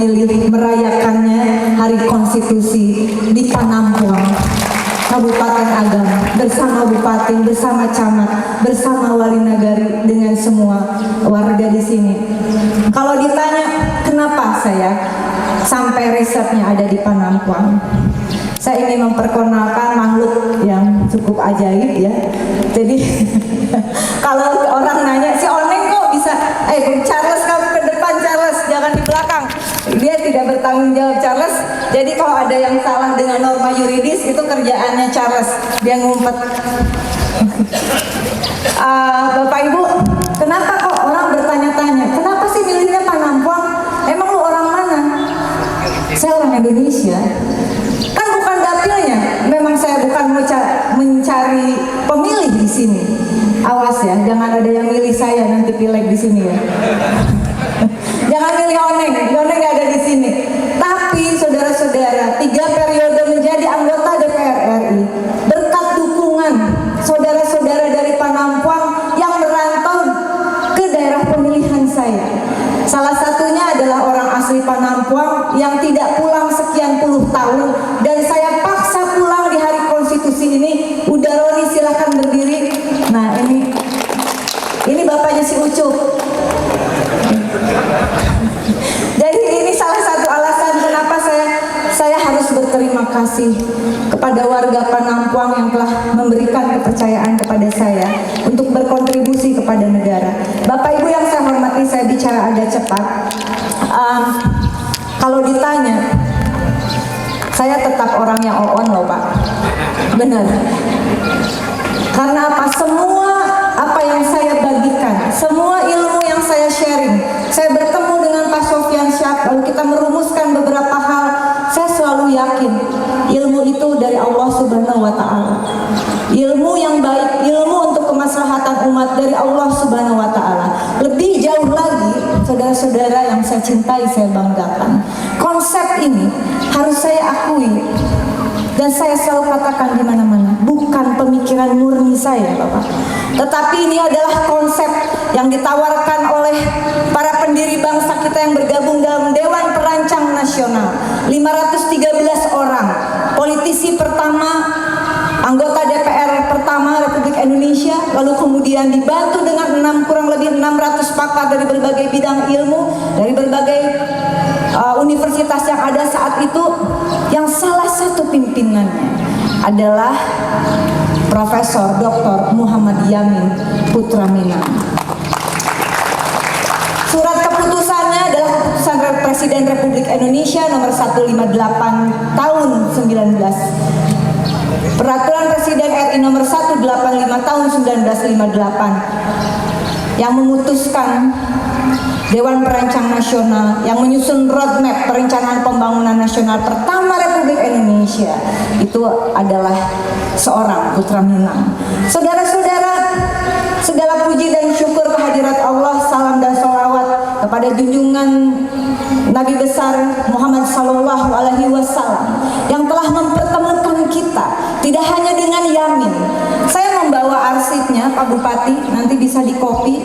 memilih merayakannya Hari Konstitusi di Panampuang, Kabupaten Agam, bersama Bupati, bersama Camat, bersama Wali Nagari, dengan semua warga di sini. Kalau ditanya kenapa saya sampai risetnya ada di Panampuang, saya ingin memperkenalkan makhluk yang cukup ajaib ya. Jadi kalau orang nanya, si Oneng kok bisa, Charles kamu ke depan, Charles jangan di belakang. Dia tidak bertanggung jawab, Charles. Jadi kalau ada yang salah dengan norma yuridis, itu kerjaannya Charles, dia ngumpet. Bapak Ibu, kenapa kok orang bertanya-tanya, kenapa sih milihnya Panampuang? Emang lu orang mana? Saya orang Indonesia. Kan bukan dapilnya. Memang saya bukan mencari pemilih di sini. Awas ya, jangan ada yang milih saya nanti pileg di sini ya. Jangan milih Oneng gak ada di sini. Tapi saudara-saudara, 3 periode menjadi anggota DPR RI berkat dukungan saudara-saudara dari Panampuang yang merantau ke daerah pemilihan saya. Salah satunya adalah orang asli Panampuang yang tidak pulang sekian puluh tahun, dan saya paksa pulang di Hari Konstitusi ini. Udah, Roni silahkan berdiri. Nah ini bapaknya si Ucup. Jadi ini salah satu alasan kenapa saya harus berterima kasih kepada warga Panampuang yang telah memberikan kepercayaan kepada saya untuk berkontribusi kepada negara. Bapak Ibu yang saya hormati, saya bicara agak cepat. Kalau ditanya, saya tetap orang yang on loh Pak. Benar. Karena apa? Semua apa yang saya bagikan, semua ilmu yang saya sharing, saya bertemu dengan Pak Sofyan Syah, lalu kita merumuskan beberapa hal. Saya selalu yakin ilmu itu dari Allah Subhanahu wa Ta'ala. Ilmu yang baik, ilmu untuk kemaslahatan umat dari Allah Subhanahu wa Ta'ala. Lebih jauh lagi, saudara-saudara yang saya cintai, saya banggakan, konsep ini harus saya akui. Dan saya selalu katakan di mana-mana, bukan pemikiran murni saya, Bapak. Tetapi ini adalah konsep yang ditawarkan oleh para pendiri bangsa kita yang bergabung dalam Dewan Perancang Nasional. 513 orang, politisi pertama, anggota DPR pertama Republik Indonesia, lalu kemudian dibantu dengan kurang lebih 600 pakar dari berbagai bidang ilmu, dari berbagai universitas yang ada saat itu, yang salah satu pimpinannya adalah Profesor Dr. Muhammad Yamin Putra Minang. Surat keputusannya adalah keputusan Presiden Republik Indonesia nomor 158 tahun 19. Peraturan Presiden RI nomor 185 tahun 1958 yang memutuskan Dewan Perancang Nasional yang menyusun roadmap perencanaan pembangunan nasional pertama Republik Indonesia itu adalah seorang Putra Minang. Saudara-saudara, segala puji dan syukur kehadirat Allah, salam dan sholawat kepada junjungan Nabi besar Muhammad Sallallahu Alaihi Wasallam yang telah mempertemukan kita tidak hanya dengan Yamin. Saya membawa arsipnya Pak Bupati, nanti bisa dikopi.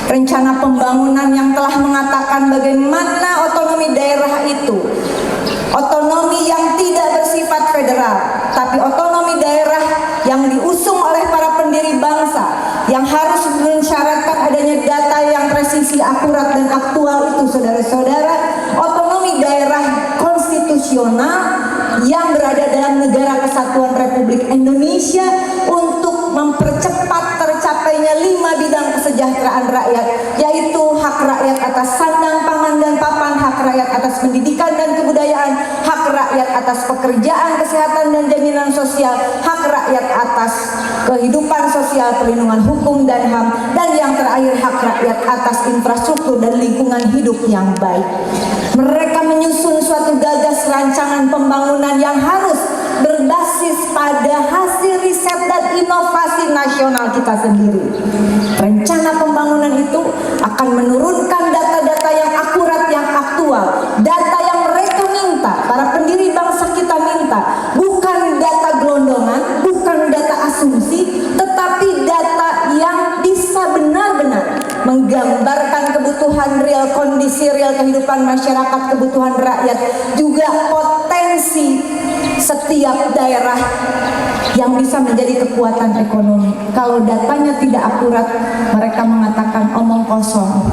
Rencana pembangunan yang telah mengatakan bagaimana otonomi daerah itu, otonomi yang tidak bersifat federal, tapi otonomi daerah yang diusung oleh para pendiri bangsa, yang harus mensyaratkan adanya data yang presisi, akurat dan aktual itu, saudara-saudara, otonomi daerah konstitusional yang berada dalam negara kesatuan Republik Indonesia untuk mempercepat tercapainya 5 bidang kesejahteraan rakyat, yaitu hak rakyat atas sandang, pangan dan papan, hak rakyat atas pendidikan dan kebudayaan, hak rakyat atas pekerjaan, kesehatan dan jaminan sosial, hak rakyat atas kehidupan sosial, perlindungan hukum dan HAM, dan yang terakhir hak rakyat atas infrastruktur dan lingkungan hidup yang baik. Mereka menyusun suatu gagas rancangan pembangunan yang harus berbasis pada hasil riset dan inovasi nasional kita sendiri. Rencana pembangunan itu akan menurunkan data-data yang akurat, yang aktual, data yang mereka minta, para pendiri bangsa kita minta, bukan data gelondongan, bukan data asumsi, tetapi data yang bisa benar-benar menggambarkan kebutuhan real, kondisi real kehidupan masyarakat masyarakat, kebutuhan rakyat, juga potensi setiap daerah yang bisa menjadi kekuatan ekonomi. Kalau datanya tidak akurat, mereka mengatakan omong kosong.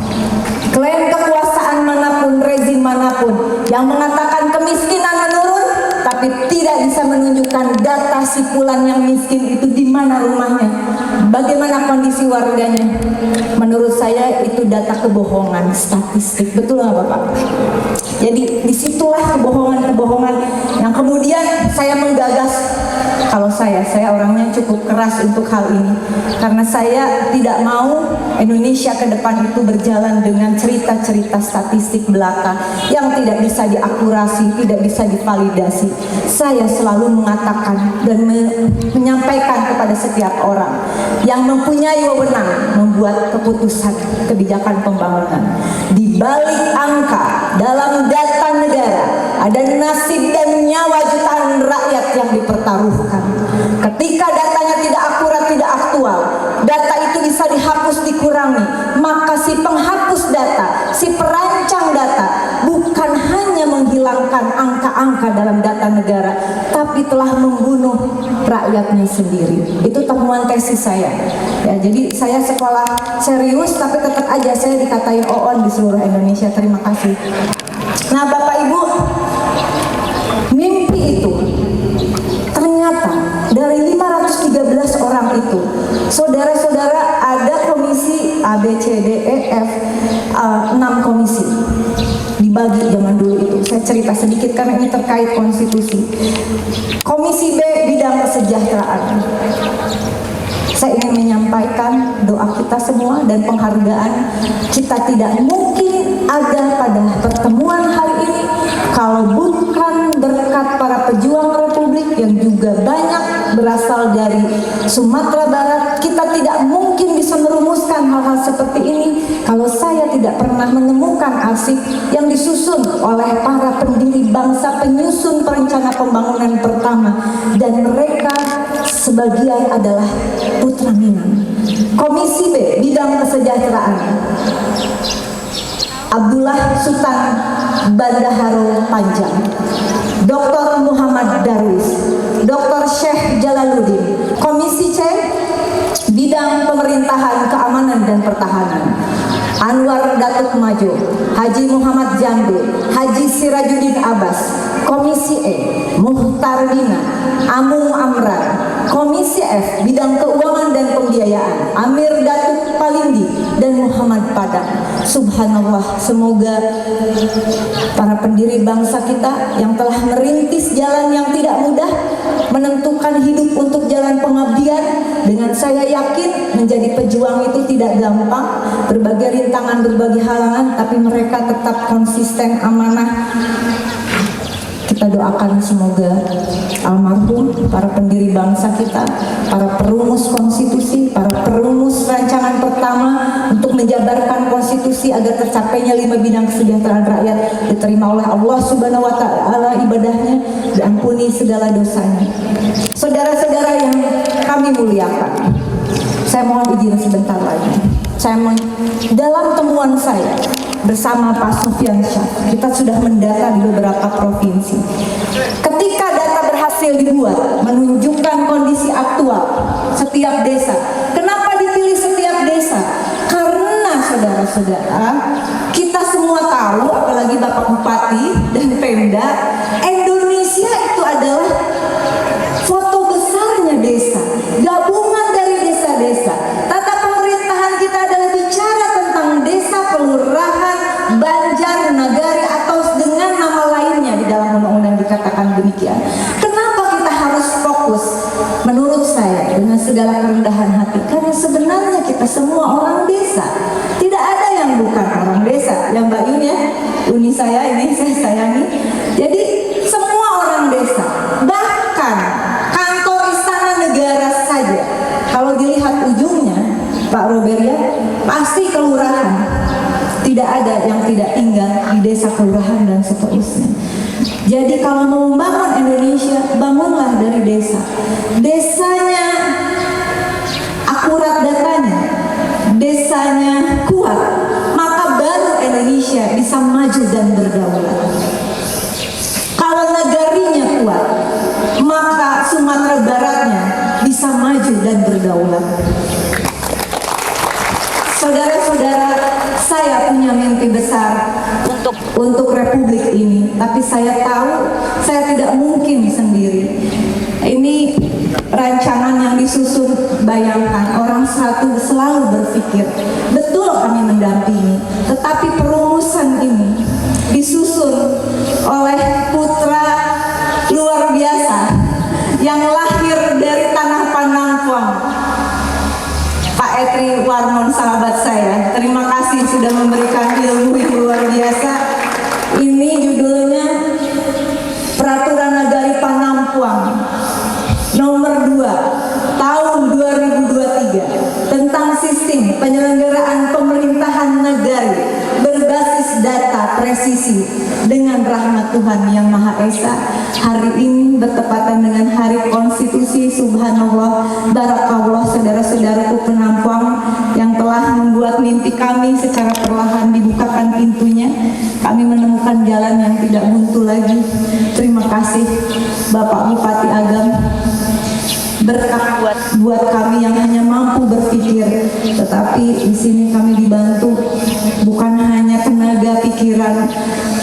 Klaim kekuasaan manapun, rezim manapun yang mengatakan kemiskinan menurun, tapi tidak bisa menunjukkan data si fulan yang miskin itu di mana rumahnya, bagaimana kondisi warganya. Menurut saya itu data kebohongan statistik, betul nggak Bapak? Jadi disitulah kebohongan-kebohongan yang kemudian saya menggagas. Kalau saya orangnya cukup keras untuk hal ini, karena saya tidak mau Indonesia ke depan itu berjalan dengan cerita-cerita statistik belaka yang tidak bisa diakurasi, tidak bisa divalidasi. Saya selalu mengatakan dan menyampaikan kepada setiap orang yang mempunyai wewenang membuat keputusan kebijakan pembangunan. Di balik angka dalam data negara ada nasib dan nyawa jutaan rakyat yang dipertaruhkan. Ketika datanya tidak akurat, tidak aktual, data itu bisa dihapus, dikurangi, maka si penghapus data, si perancang data bukan hanya menghilangkan angka-angka dalam data negara, tapi telah membunuh rakyatnya sendiri. Itu temuan tesis saya. Ya, jadi saya sekolah serius, tapi tetap aja saya dikatain OON di seluruh Indonesia. Terima kasih. Nah, Bapak Ibu, mimpi itu ternyata dari 513 orang itu, saudara-saudara, ada komisi A, B, C, D, E, F, 6 komisi dibagi zaman dulu itu. Saya cerita sedikit karena ini terkait konstitusi. Komisi B, bidang kesejahteraan. Saya ingin menyampaikan doa kita semua dan penghargaan kita tidak mungkin ada pada pertemuan hari ini kalau bukan berkat para pejuang Republik yang juga banyak berasal dari Sumatera Barat. Kita tidak mungkin bisa merumuskan hal-hal seperti ini kalau saya tidak pernah menemukan arsip yang disusun oleh para pendiri bangsa, penyusun perencana pembangunan pertama, dan mereka sebagian adalah putra Minang. Komisi B, bidang kesejahteraan, Abdullah Sultan Bandaharo Panjang, Dr. Muhammad Darwis, Dr. Syekh Jalaluddin. Komisi C, bidang pemerintahan, keamanan dan pertahanan, Anwar Datuk Majo, Haji Muhammad Jambe, Haji Sirajuddin Abbas. Komisi E, Muhtar Dina, Amung Amran. Komisi F, bidang keuangan dan pembiayaan, Amir Datuk Palindi dan Muhammad Padang. Subhanallah, semoga para pendiri bangsa kita yang telah merintis jalan yang tidak mudah, menentukan hidup untuk jalan pengabdian, dengan saya yakin menjadi pejuang itu tidak gampang, berbagai rintangan, berbagai halangan, tapi mereka tetap konsisten, amanah. Kita doakan semoga almarhum para pendiri bangsa kita, para perumus konstitusi, para perumus rancangan pertama untuk menjabarkan konstitusi agar tercapainya 5 bidang kesejahteraan rakyat, diterima oleh Allah Subhanahu wa Ta'ala ibadahnya, diampuni segala dosanya. Saudara-saudara yang kami muliakan, saya mohon izin sebentar lagi. Dalam temuan saya bersama Pak Sufyan Syah, kita sudah mendata di beberapa provinsi. Ketika data berhasil dibuat menunjukkan kondisi aktual setiap desa. Kenapa dipilih setiap desa? Karena saudara-saudara, kita semua tahu, apalagi Bapak Bupati dan Pemda, Indonesia itu adalah foto besarnya desa, gabungan dari desa-desa. Tata pemerintahan kita adalah bicara tentang desa, kelurahan, banjar, nagari, atau dengan nama lainnya di dalam undang-undang dikatakan demikian. Kenapa kita harus fokus? Menurut saya dengan segala kerendahan hati, karena sebenarnya kita semua orang desa. Tidak ada yang bukan orang desa. Ya Mbak Yun ya, Uni saya ini saya sayangi. Jadi semua orang desa. Bahkan kantor istana negara saja, kalau dilihat ujungnya Pak Robert ya, pasti kelurahan. Tidak ada yang tidak tinggal di desa, kelurahan, dan seterusnya. Jadi kalau mau membangun Indonesia, bangunlah dari desa. Desanya akurat datanya, desanya kuat, maka baru Indonesia bisa maju dan berdaulat. Kalau negarinya kuat, maka Sumatera Baratnya bisa maju dan berdaulat. Saudara-saudara, saya punya mimpi besar untuk republik ini, tapi saya tahu saya tidak mungkin sendiri. Ini rancangan yang disusun, bayangkan orang satu selalu berpikir, betul kami mendampingi, tetapi perumusan ini disusun oleh putra luar biasa yang lahir dari tanah Panampuang, Pak Etri Warmon, sahabat saya. Terima kasih sudah memberikan ilmu yang luar biasa. Ini judulnya Peraturan Nagari Panampuang nomor 2 tahun 2023 tentang sistem penyelenggaraan pemerintahan nagari berbasis data presisi dengan rahmat Tuhan Yang Maha Esa. Hari ini bertepatan dengan Hari Konstitusi. Subhanallah, barakallah, saudara-saudaraku Penampuang yang telah membuat mimpi kami secara perlahan dibukakan pintunya. Kami menemukan jalan yang tidak buntu lagi. Terima kasih Bapak Bupati Agam, berkah buat kami yang hanya mampu berpikir, tetapi di sini kami dibantu bukan hanya tenaga pikiran.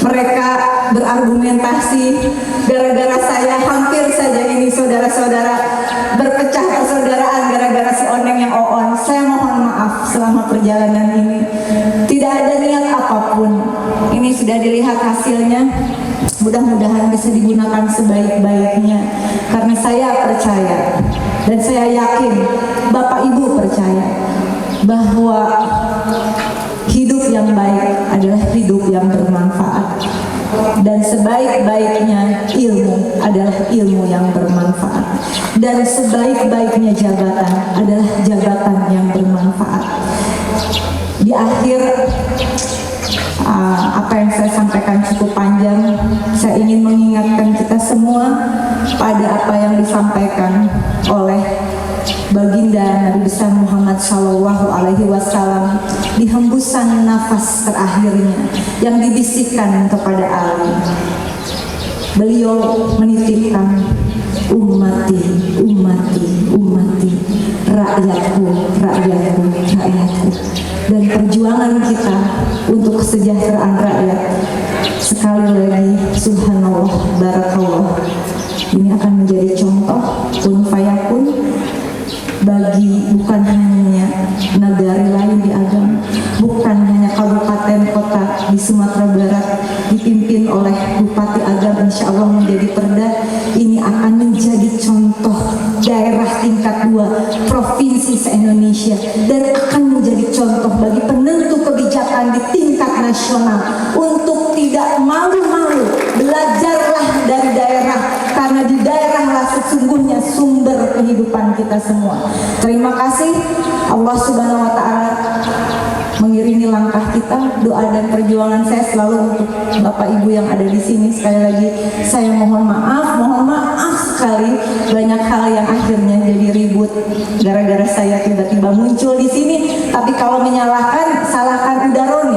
Mereka berargumentasi, gara-gara saya hampir saja ini saudara-saudara berpecah persaudaraan gara-gara si Oneng yang oon. Saya mohon maaf selama perjalanan ini. Tidak ada niat apapun. Ini sudah dilihat hasilnya. Mudah-mudahan bisa digunakan sebaik-baiknya, karena saya percaya dan saya yakin Bapak Ibu percaya bahwa hidup yang baik adalah hidup yang bermanfaat, dan sebaik-baiknya ilmu adalah ilmu yang bermanfaat, dan sebaik-baiknya jabatan adalah jabatan yang bermanfaat. Di akhir apa yang saya sampaikan cukup panjang. Saya ingin mengingatkan kita semua pada apa yang disampaikan oleh Baginda Nabi besar Muhammad Shallallahu Alaihi Wasallam di hembusan nafas terakhirnya yang dibisikkan kepada Ali. Beliau menitipkan, ummati, ummati, ummati, rakyatku, rakyatku, rakyatku. Dan perjuangan kita untuk kesejahteraan rakyat, sekali lagi subhanallah, barakallah, ini akan menjadi contoh kun fayakun bagi bukan hanya negara lain di Agam, bukan hanya kabupaten kota di Sumatera Barat dipimpin oleh Bupati Agam, insya Allah menjadi perda. Ini akan menjadi contoh daerah tingkat 2 provinsi se-Indonesia, dan akan menjadi contoh bagi penentu kebijakan di tingkat nasional untuk tidak malu-malu. Belajarlah dari daerah, karena di daerahlah sesungguhnya sumber kehidupan kita semua. Terima kasih. Allah Subhanahu wa Ta'ala mengiringi langkah kita. Doa dan perjuangan saya selalu untuk Bapak Ibu yang ada di sini. Sekali lagi saya mohon maaf sekali, banyak hal yang akhirnya jadi ribut gara-gara saya tiba-tiba muncul di sini. Tapi kalau menyalahkan, salahkan Udaroni.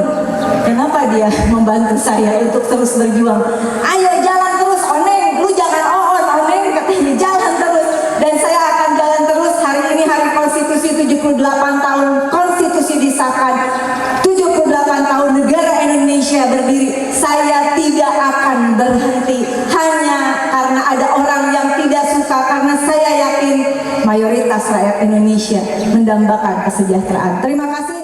Kenapa dia membantu saya untuk terus berjuang? Ayo jalan terus Oneng, lu jangan oon Oneng, katanya jalan terus. Dan saya akan jalan terus. Hari ini Hari Konstitusi 78 tahun konstitusi disahkan, 78 tahun negara Indonesia berdiri. Saya tidak akan berhenti hanya karena ada orang yang tidak suka, karena saya yakin mayoritas rakyat Indonesia mendambakan kesejahteraan. Terima kasih.